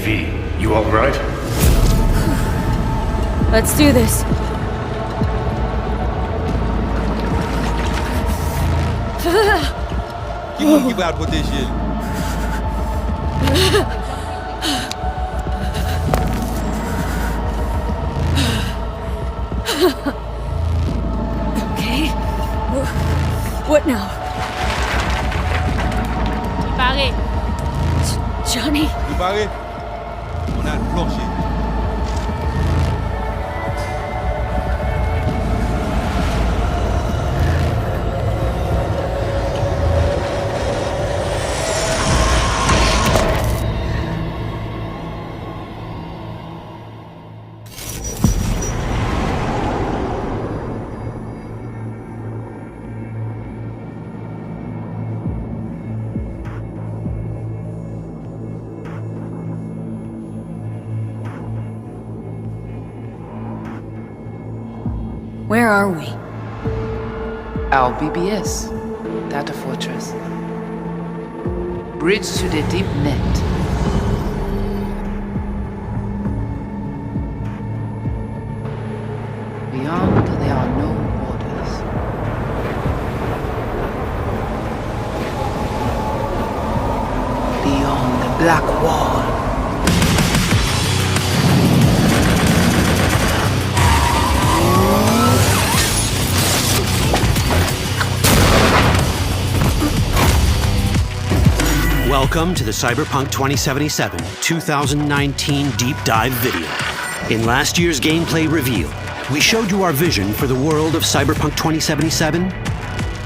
V, you alright? Let's do this. Que vai proteger ele. Okay. What now? Préparé. Johnny? Préparé? On a le plancher. Where are we? Our BBS, Data Fortress. Bridge to the deep net. Beyond, there are no borders. Beyond the black wall. Welcome to the Cyberpunk 2077 2019 Deep Dive video. In last year's gameplay reveal, we showed you our vision for the world of Cyberpunk 2077,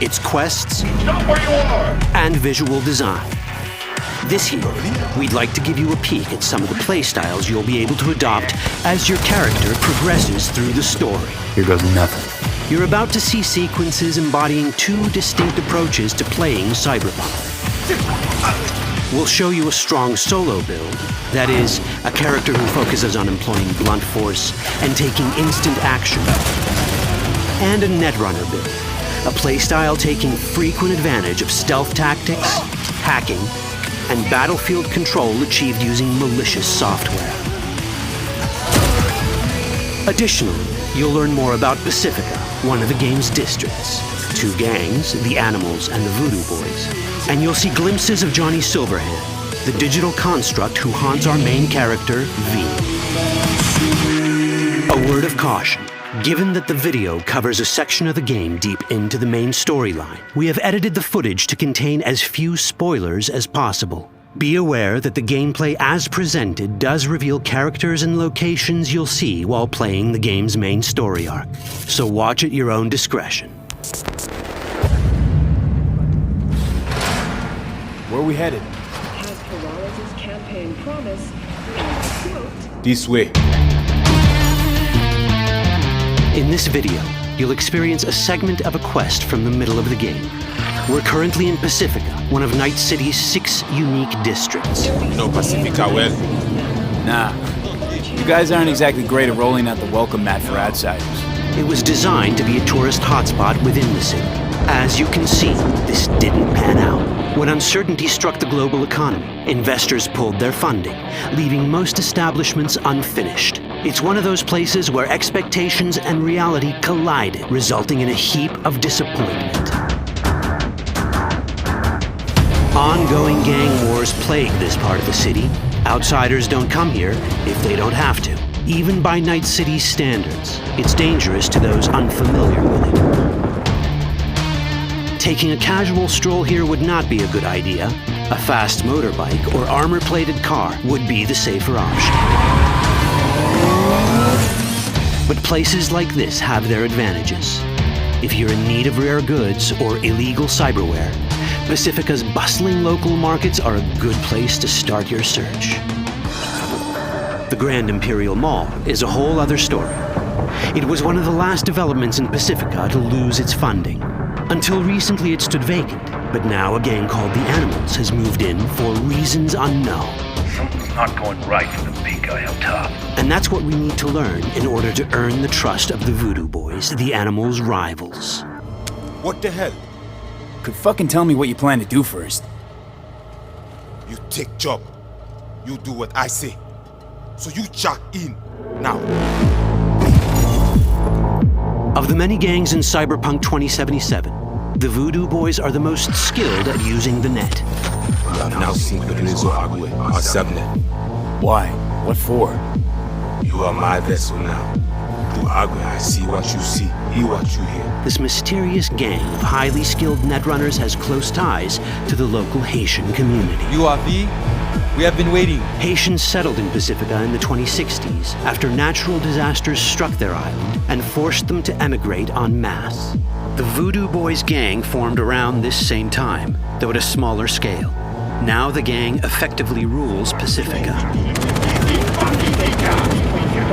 its quests, Stop where you are! and visual design. This year, we'd like to give you a peek at some of the playstyles you'll be able to adopt as your character progresses through the story. Here goes nothing. You're about to see sequences embodying two distinct approaches to playing Cyberpunk. We'll show you a strong solo build, that is, a character who focuses on employing blunt force and taking instant action, and a netrunner build, a playstyle taking frequent advantage of stealth tactics, hacking, and battlefield control achieved using malicious software. Additionally, you'll learn more about Pacifica, one of the game's districts, two gangs, the Animals and the Voodoo Boys, and you'll see glimpses of Johnny Silverhand, the digital construct who haunts our main character, V. A word of caution. Given that the video covers a section of the game deep into the main storyline, we have edited the footage to contain as few spoilers as possible. Be aware that the gameplay as presented does reveal characters and locations you'll see while playing the game's main story arc, so watch at your own discretion. Where are we headed? Has Peralez's campaign promise been fulfilled? This way. In this video, you'll experience a segment of a quest from the middle of the game. We're currently in Pacifica, one of Night City's 6 unique districts. No Pacifica well. Nah. You guys aren't exactly great at rolling out the welcome mat for outsiders. It was designed to be a tourist hotspot within the city. As you can see, this didn't pan out. When uncertainty struck the global economy, investors pulled their funding, leaving most establishments unfinished. It's one of those places where expectations and reality collided, resulting in a heap of disappointment. Ongoing gang wars plague this part of the city. Outsiders don't come here if they don't have to. Even by Night City's standards, it's dangerous to those unfamiliar with it. Taking a casual stroll here would not be a good idea. A fast motorbike or armor-plated car would be the safer option. But places like this have their advantages. If you're in need of rare goods or illegal cyberware, Pacifica's bustling local markets are a good place to start your search. The Grand Imperial Mall is a whole other story. It was one of the last developments in Pacifica to lose its funding. Until recently it stood vacant, but now a gang called the Animals has moved in for reasons unknown. Something's not going right for the big guy up top. And that's what we need to learn in order to earn the trust of the Voodoo Boys, the Animals' rivals. What the hell? Could fucking tell me what you plan to do first. You take job. You do what I say. So you chuck in now. Of the many gangs in Cyberpunk 2077, the Voodoo Boys are the most skilled at using the net. You have now seen the Rezo Agwe, our subnet. Why? What for? You are my vessel now. Through Agwe, I see what you see, hear what you hear. This mysterious gang of highly skilled netrunners has close ties to the local Haitian community. You are V? We have been waiting. Haitians settled in Pacifica in the 2060s after natural disasters struck their island and forced them to emigrate en masse. The Voodoo Boys gang formed around this same time, though at a smaller scale. Now the gang effectively rules Pacifica.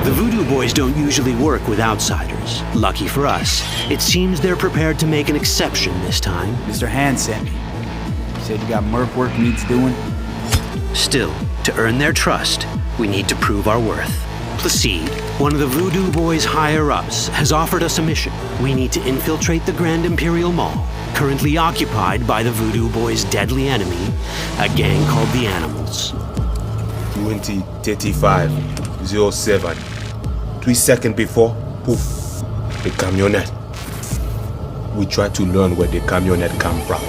The Voodoo Boys don't usually work with outsiders. Lucky for us, it seems they're prepared to make an exception this time. Mr. Hand sent me. He said you got merc work needs doing. Still, to earn their trust, we need to prove our worth. Placide, one of the Voodoo Boys' higher-ups, has offered us a mission. We need to infiltrate the Grand Imperial Mall, currently occupied by the Voodoo Boys' deadly enemy, a gang called the Animals. 20:35:07. 3 seconds before, poof, the camionette. We try to learn where the camionette come from.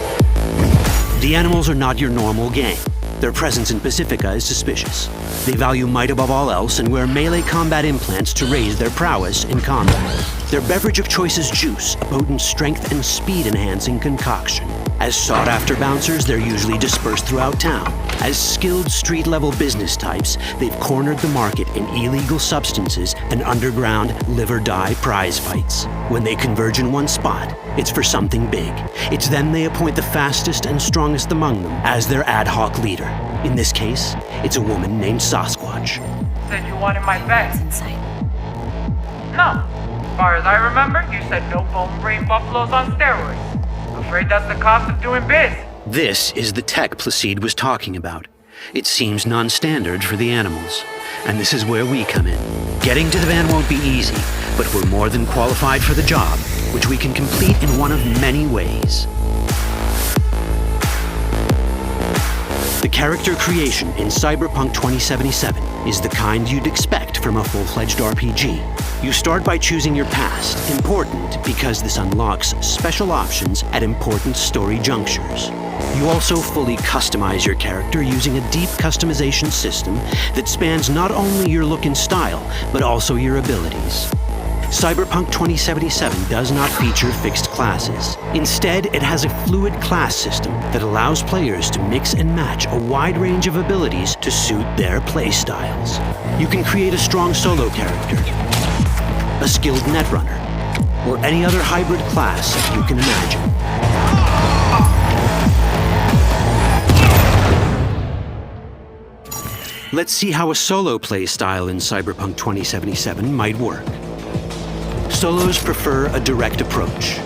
The Animals are not your normal gang. Their presence in Pacifica is suspicious. They value might above all else and wear melee combat implants to raise their prowess in combat. Their beverage of choice is juice, a potent strength and speed-enhancing concoction. As sought-after bouncers, they're usually dispersed throughout town. As skilled street-level business types, they've cornered the market in illegal substances and underground live-or-die prize fights. When they converge in one spot, it's for something big. It's then they appoint the fastest and strongest among them as their ad hoc leader. In this case, it's a woman named Sasquatch. Said you wanted my bed. Inside. No. As far as I remember, you said no bone brain buffaloes on steroids. Afraid that's the cost of doing biz. This is the tech Placide was talking about. It seems non-standard for the Animals. And this is where we come in. Getting to the van won't be easy, but we're more than qualified for the job, which we can complete in one of many ways. The character creation in Cyberpunk 2077 is the kind you'd expect from a full-fledged RPG. You start by choosing your past, important because this unlocks special options at important story junctures. You also fully customize your character using a deep customization system that spans not only your look and style, but also your abilities. Cyberpunk 2077 does not feature fixed classes. Instead, it has a fluid class system that allows players to mix and match a wide range of abilities to suit their playstyles. You can create a strong solo character, a skilled netrunner, or any other hybrid class you can imagine. Let's see how a solo playstyle in Cyberpunk 2077 might work. Solos prefer a direct approach.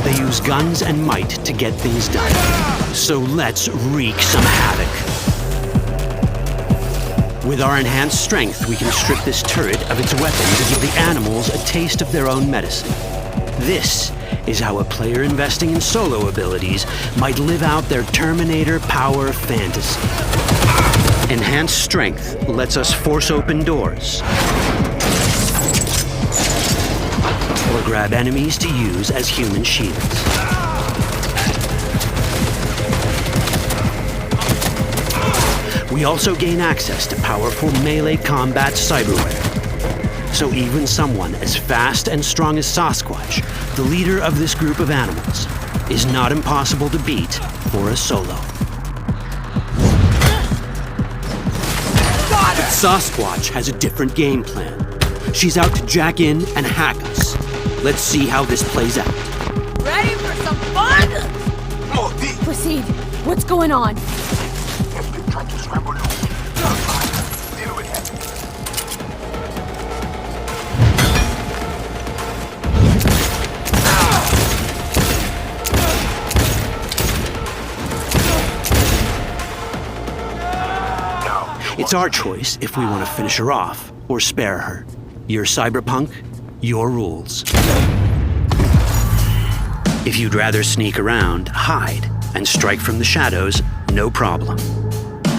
They use guns and might to get things done. So let's wreak some havoc. With our enhanced strength, we can strip this turret of its weapon to give the Animals a taste of their own medicine. This is how a player investing in solo abilities might live out their Terminator power fantasy. Enhanced strength lets us force open doors, or grab enemies to use as human shields. We also gain access to powerful melee combat cyberware. So even someone as fast and strong as Sasquatch, the leader of this group of animals, is not impossible to beat for a solo. But Sasquatch has a different game plan. She's out to jack in and hack us. Let's see how this plays out. Ready for some fun? Proceed. What's going on? It's our choice if we want to finish her off or spare her. You're Cyberpunk, your rules. If you'd rather sneak around, hide, and strike from the shadows, no problem.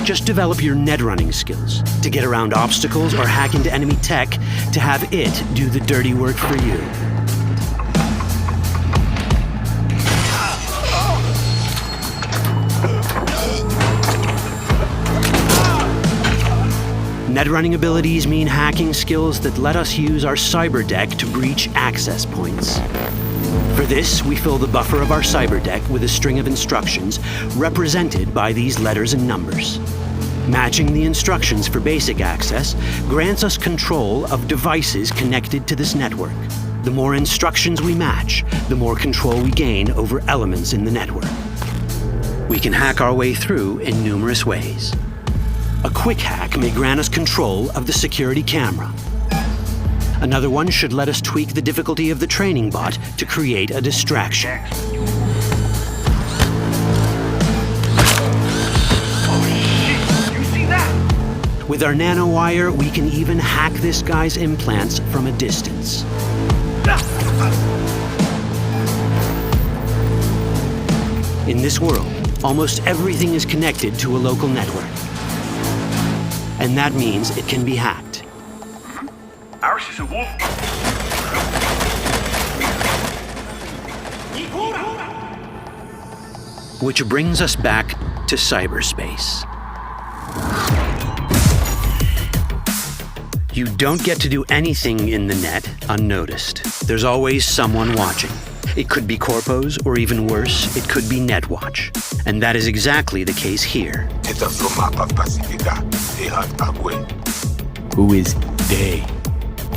Just develop your net running skills to get around obstacles or hack into enemy tech to have it do the dirty work for you. Net running abilities mean hacking skills that let us use our cyber deck to breach access points. For this, we fill the buffer of our cyber deck with a string of instructions represented by these letters and numbers. Matching the instructions for basic access grants us control of devices connected to this network. The more instructions we match, the more control we gain over elements in the network. We can hack our way through in numerous ways. A quick hack may grant us control of the security camera. Another one should let us tweak the difficulty of the training bot to create a distraction. With our nanowire, we can even hack this guy's implants from a distance. In this world, almost everything is connected to a local network. And that means it can be hacked. Ours is a wolf. Which brings us back to cyberspace. You don't get to do anything in the net unnoticed. There's always someone watching. It could be corpos, or even worse, it could be Netwatch. And that is exactly the case here. Who is they?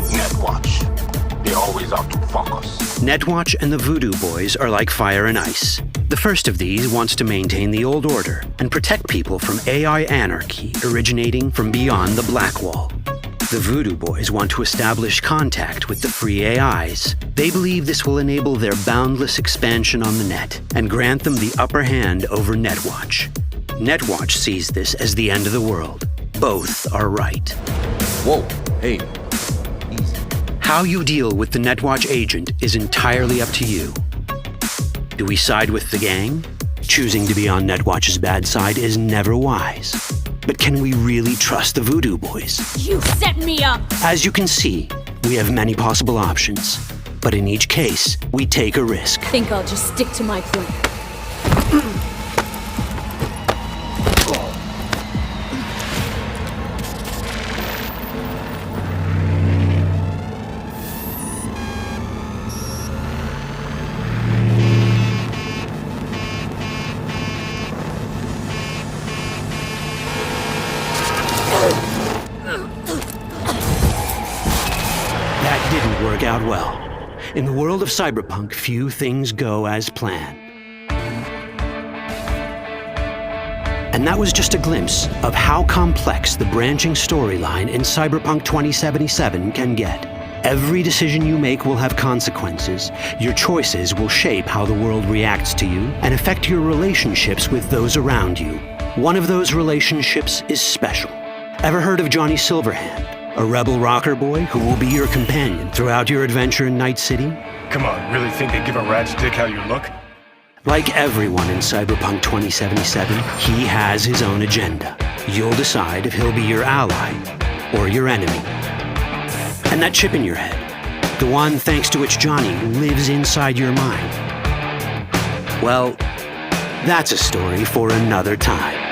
Netwatch. They always out to fuck us. Netwatch and the Voodoo Boys are like fire and ice. The first of these wants to maintain the old order and protect people from AI anarchy originating from beyond the Black Wall. The Voodoo Boys want to establish contact with the free AIs. They believe this will enable their boundless expansion on the net and grant them the upper hand over Netwatch. Netwatch sees this as the end of the world. Both are right. Whoa, hey. How you deal with the Netwatch agent is entirely up to you. Do we side with the gang? Choosing to be on Netwatch's bad side is never wise. But can we really trust the Voodoo Boys? You set me up! As you can see, we have many possible options. But in each case, we take a risk. Think I'll just stick to my plan. Out well. In the world of Cyberpunk, few things go as planned. And that was just a glimpse of how complex the branching storyline in Cyberpunk 2077 can get. Every decision you make will have consequences. Your choices will shape how the world reacts to you and affect your relationships with those around you. One of those relationships is special. Ever heard of Johnny Silverhand? A rebel rocker boy who will be your companion throughout your adventure in Night City? Come on, really think they give a rat's dick how you look? Like everyone in Cyberpunk 2077, he has his own agenda. You'll decide if he'll be your ally or your enemy. And that chip in your head, the one thanks to which Johnny lives inside your mind, well, that's a story for another time.